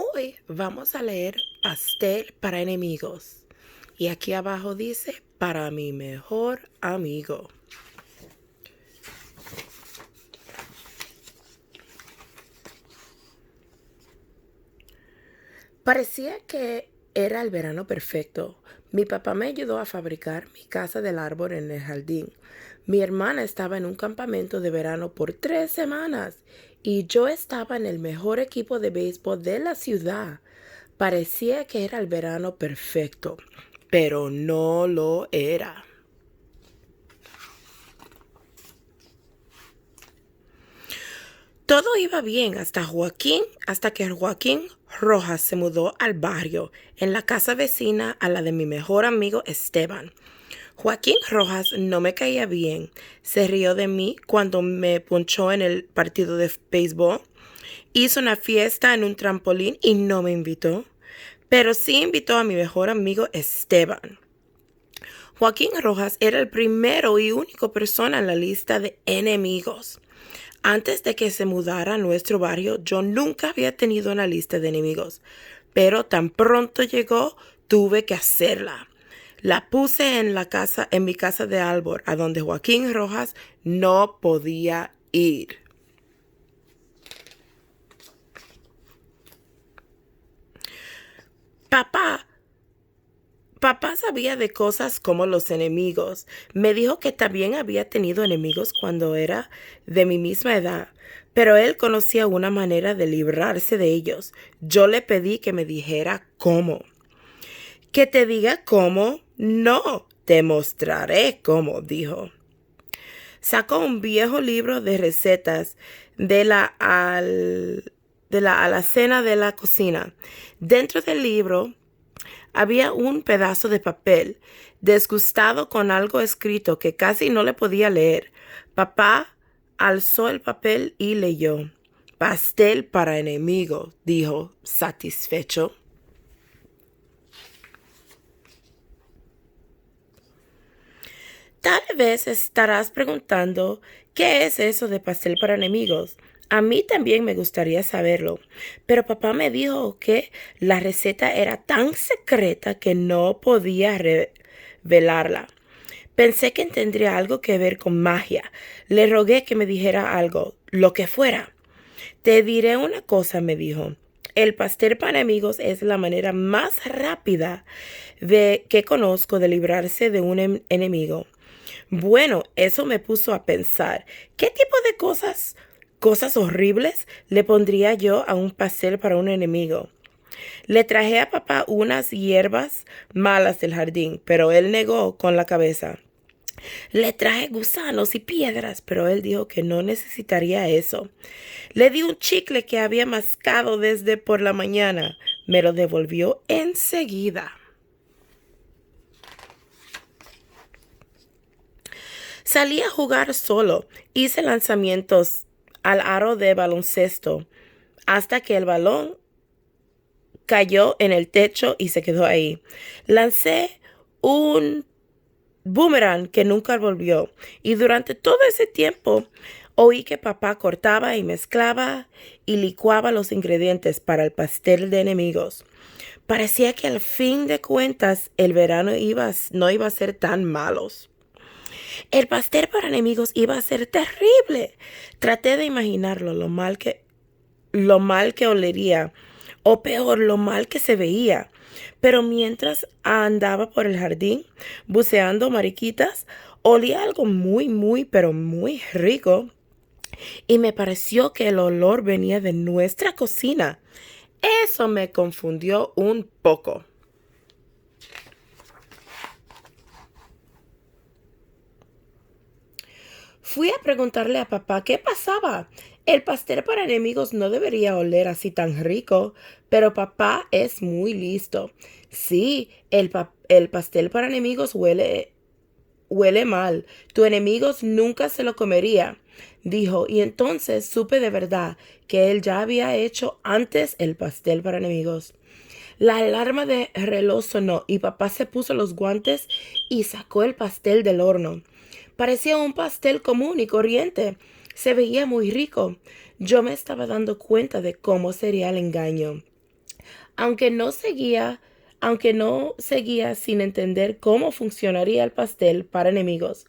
Hoy vamos a leer Pastel para enemigos. Y aquí abajo dice, para mi mejor amigo. Parecía que era el verano perfecto. Mi papá me ayudó a fabricar mi casa del árbol en el jardín. Mi hermana estaba en un campamento de verano por 3 semanas y yo estaba en el mejor equipo de béisbol de la ciudad. Parecía que era el verano perfecto, pero no lo era. Todo iba bien hasta que Joaquín Rojas se mudó al barrio, en la casa vecina a la de mi mejor amigo Esteban. Joaquín Rojas no me caía bien. Se rió de mí cuando me ponchó en el partido de béisbol. Hizo una fiesta en un trampolín y no me invitó. Pero sí invitó a mi mejor amigo Esteban. Joaquín Rojas era el primero y único persona en la lista de enemigos. Antes de que se mudara a nuestro barrio, yo nunca había tenido una lista de enemigos, pero tan pronto llegó, tuve que hacerla. La puse en mi casa de árbol, a donde Joaquín Rojas no podía ir. Papá, Papá sabía de cosas como los enemigos. Me dijo que también había tenido enemigos cuando era de mi misma edad, pero él conocía una manera de librarse de ellos. Yo le pedí que me dijera cómo. ¿Que te diga cómo? No, te mostraré cómo, dijo. Sacó un viejo libro de recetas de de la alacena de la cocina. Dentro del libro había un pedazo de papel, disgustado con algo escrito que casi no le podía leer. Papá alzó el papel y leyó. Pastel para enemigo, dijo, satisfecho. Tal vez estarás preguntando, ¿qué es eso de pastel para enemigos? A mí también me gustaría saberlo, pero papá me dijo que la receta era tan secreta que no podía revelarla. Pensé que tendría algo que ver con magia. Le rogué que me dijera algo, lo que fuera. Te diré una cosa, me dijo. El pastel para enemigos es la manera más rápida de que conozco de librarse de un enemigo. Bueno, eso me puso a pensar, ¿qué tipo de cosas horribles le pondría yo a un pastel para un enemigo? Le traje a papá unas hierbas malas del jardín, pero él negó con la cabeza. Le traje gusanos y piedras, pero él dijo que no necesitaría eso. Le di un chicle que había mascado desde por la mañana. Me lo devolvió enseguida. Salí a jugar solo. Hice lanzamientos al aro de baloncesto hasta que el balón cayó en el techo y se quedó ahí. Lancé un boomerang que nunca volvió y durante todo ese tiempo oí que papá cortaba y mezclaba y licuaba los ingredientes para el pastel de enemigos. Parecía que al fin de cuentas el verano no iba a ser tan malos. El pastel para enemigos iba a ser terrible. Traté de imaginarlo, lo mal que olería, o peor, lo mal que se veía. Pero mientras andaba por el jardín, buceando mariquitas, olía algo pero muy rico. Y me pareció que el olor venía de nuestra cocina. Eso me confundió un poco. Fui a preguntarle a papá qué pasaba. El pastel para enemigos no debería oler así tan rico, pero papá es muy listo. Sí, el pastel para enemigos huele mal. Tu enemigos nunca se lo comería, dijo, y entonces supe de verdad que él ya había hecho antes el pastel para enemigos. La alarma de reloj sonó y papá se puso los guantes y sacó el pastel del horno. Parecía un pastel común y corriente. Se veía muy rico. Yo me estaba dando cuenta de cómo sería el engaño. Aunque no seguía, aunque no seguía sin entender cómo funcionaría el pastel para enemigos.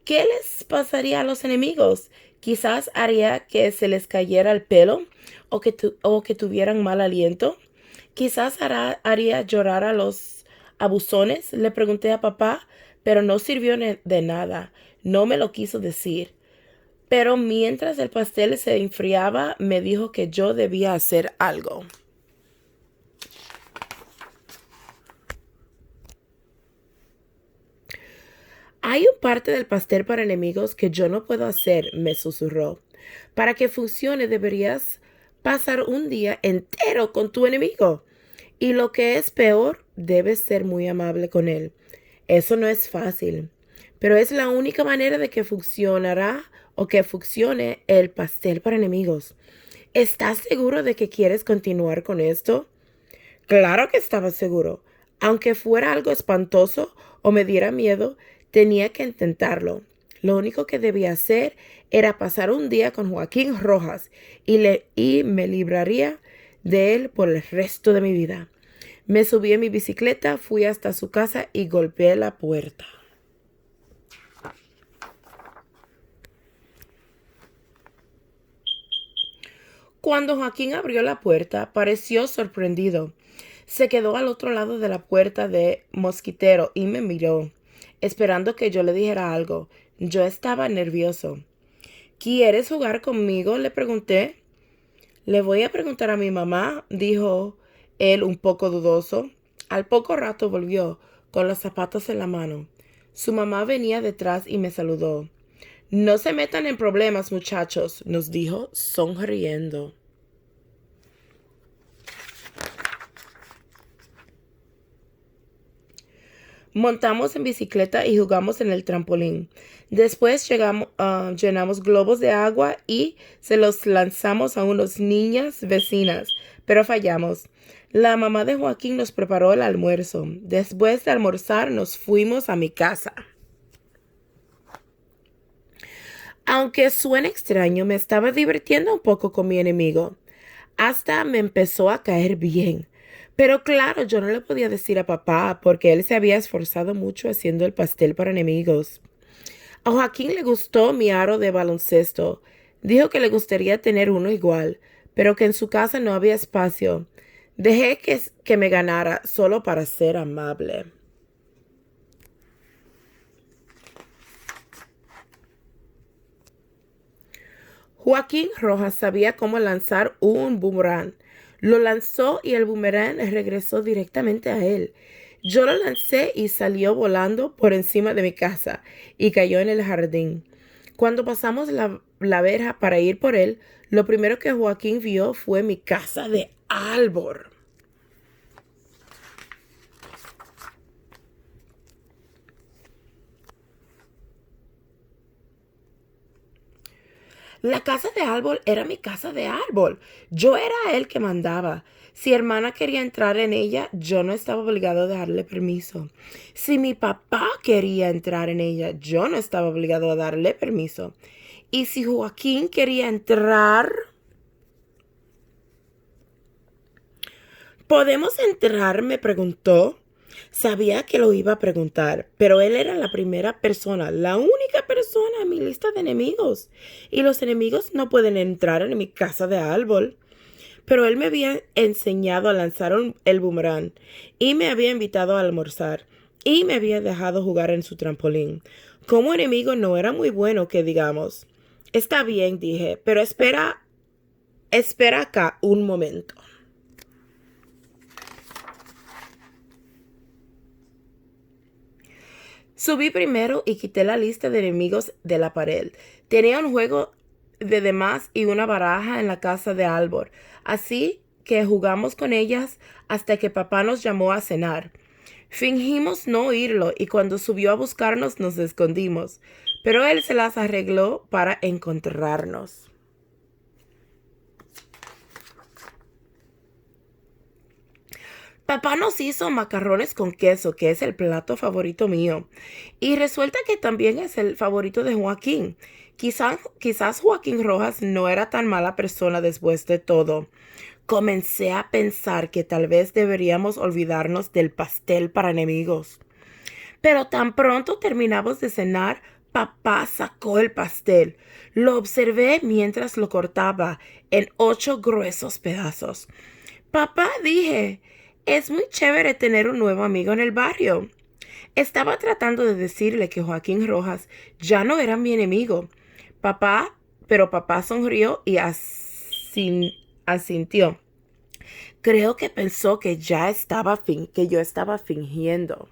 ¿Qué les pasaría a los enemigos? Quizás haría que se les cayera el pelo o que tuvieran mal aliento. Quizás haría llorar a los abusones. Le pregunté a papá, pero no sirvió de nada. No me lo quiso decir. Pero mientras el pastel se enfriaba, me dijo que yo debía hacer algo. Hay un parte del pastel para enemigos que yo no puedo hacer, me susurró. Para que funcione deberías pasar un día entero con tu enemigo. Y lo que es peor, debes ser muy amable con él. Eso no es fácil, pero es la única manera de que funcionará o que funcione el pastel para enemigos. ¿Estás seguro de que quieres continuar con esto? Claro que estaba seguro. Aunque fuera algo espantoso o me diera miedo, tenía que intentarlo. Lo único que debía hacer era pasar un día con Joaquín Rojas y me libraría de él por el resto de mi vida. Me subí en mi bicicleta, fui hasta su casa y golpeé la puerta. Cuando Joaquín abrió la puerta, pareció sorprendido. Se quedó al otro lado de la puerta de mosquitero y me miró, esperando que yo le dijera algo. Yo estaba nervioso. ¿Quieres jugar conmigo?, le pregunté. Le voy a preguntar a mi mamá, dijo él un poco dudoso. Al poco rato volvió, con los zapatos en la mano. Su mamá venía detrás y me saludó. No se metan en problemas, muchachos, nos dijo, sonriendo. Montamos en bicicleta y jugamos en el trampolín. Después llenamos globos de agua y se los lanzamos a unas niñas vecinas, pero fallamos. La mamá de Joaquín nos preparó el almuerzo. Después de almorzar nos fuimos a mi casa. Aunque suene extraño, me estaba divirtiendo un poco con mi enemigo. Hasta me empezó a caer bien. Pero claro, yo no le podía decir a papá porque él se había esforzado mucho haciendo el pastel para enemigos. A Joaquín le gustó mi aro de baloncesto. Dijo que le gustaría tener uno igual, pero que en su casa no había espacio. Dejé que me ganara solo para ser amable. Joaquín Rojas sabía cómo lanzar un boomerang. Lo lanzó y el boomerang regresó directamente a él. Yo lo lancé y salió volando por encima de mi casa y cayó en el jardín. Cuando pasamos la verja para ir por él, lo primero que Joaquín vio fue mi casa de árbol. La casa de árbol era mi casa de árbol. Yo era el que mandaba. Si hermana quería entrar en ella, yo no estaba obligado a darle permiso. Si mi papá quería entrar en ella, yo no estaba obligado a darle permiso. Y si Joaquín quería entrar, ¿podemos entrar?, me preguntó. Sabía que lo iba a preguntar, pero él era la primera persona, la única persona en mi lista de enemigos. Y los enemigos no pueden entrar en mi casa de árbol. Pero él me había enseñado a lanzar el boomerang y me había invitado a almorzar y me había dejado jugar en su trampolín. Como enemigo no era muy bueno, que digamos. Está bien, dije, pero espera acá un momento. Subí primero y quité la lista de enemigos de la pared. Tenía un juego de demás y una baraja en la casa de Albor, así que jugamos con ellas hasta que papá nos llamó a cenar. Fingimos no oírlo y cuando subió a buscarnos nos escondimos, pero él se las arregló para encontrarnos. Papá nos hizo macarrones con queso, que es el plato favorito mío. Y resulta que también es el favorito de Joaquín. Quizás Joaquín Rojas no era tan mala persona después de todo. Comencé a pensar que tal vez deberíamos olvidarnos del pastel para enemigos. Pero tan pronto terminamos de cenar, papá sacó el pastel. Lo observé mientras lo cortaba en 8 gruesos pedazos. Papá, dije, es muy chévere tener un nuevo amigo en el barrio. Estaba tratando de decirle que Joaquín Rojas ya no era mi enemigo. Papá, pero papá sonrió y asintió. Creo que pensó que que yo estaba fingiendo.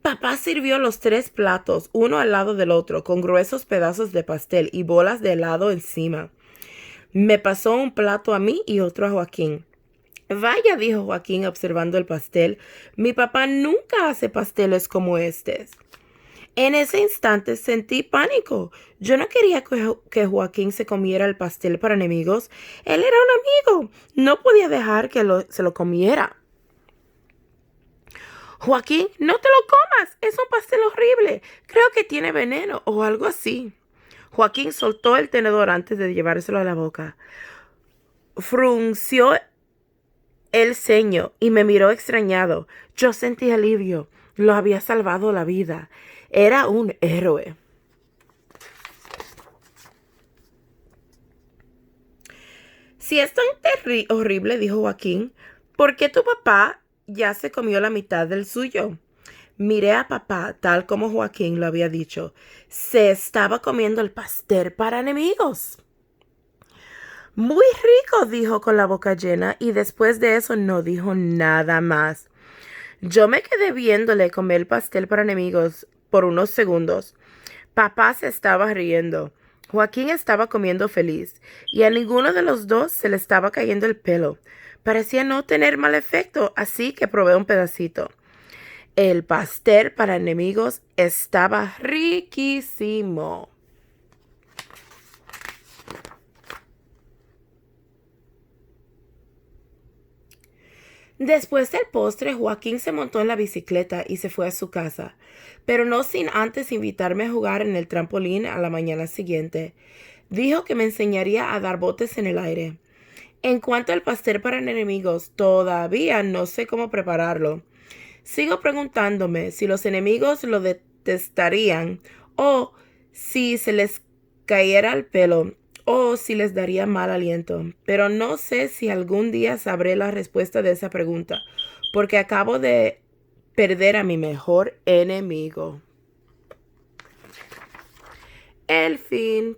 Papá sirvió los 3 platos, uno al lado del otro, con gruesos pedazos de pastel y bolas de helado encima. Me pasó un plato a mí y otro a Joaquín. Vaya, dijo Joaquín observando el pastel, mi papá nunca hace pasteles como estos. En ese instante sentí pánico. Yo no quería que Joaquín se comiera el pastel para enemigos. Él era un amigo. No podía dejar que se lo comiera. Joaquín, no te lo comas. Es un pastel horrible. Creo que tiene veneno o algo así. Joaquín soltó el tenedor antes de llevárselo a la boca. Frunció el ceño y me miró extrañado. Yo sentí alivio. Lo había salvado la vida. Era un héroe. Si es tan horrible, dijo Joaquín, ¿por qué tu papá ya se comió la mitad del suyo? Miré a papá, tal como Joaquín lo había dicho. Se estaba comiendo el pastel para enemigos. Muy rico, dijo con la boca llena, y después de eso no dijo nada más. Yo me quedé viéndole comer el pastel para enemigos por unos segundos. Papá se estaba riendo. Joaquín estaba comiendo feliz, y a ninguno de los dos se le estaba cayendo el pelo. Parecía no tener mal efecto, así que probé un pedacito. El pastel para enemigos estaba riquísimo. Después del postre, Joaquín se montó en la bicicleta y se fue a su casa, pero no sin antes invitarme a jugar en el trampolín a la mañana siguiente. Dijo que me enseñaría a dar botes en el aire. En cuanto al pastel para enemigos, todavía no sé cómo prepararlo. Sigo preguntándome si los enemigos lo detestarían o si se les cayera el pelo o si les daría mal aliento. Pero no sé si algún día sabré la respuesta de esa pregunta, porque acabo de perder a mi mejor enemigo. El fin.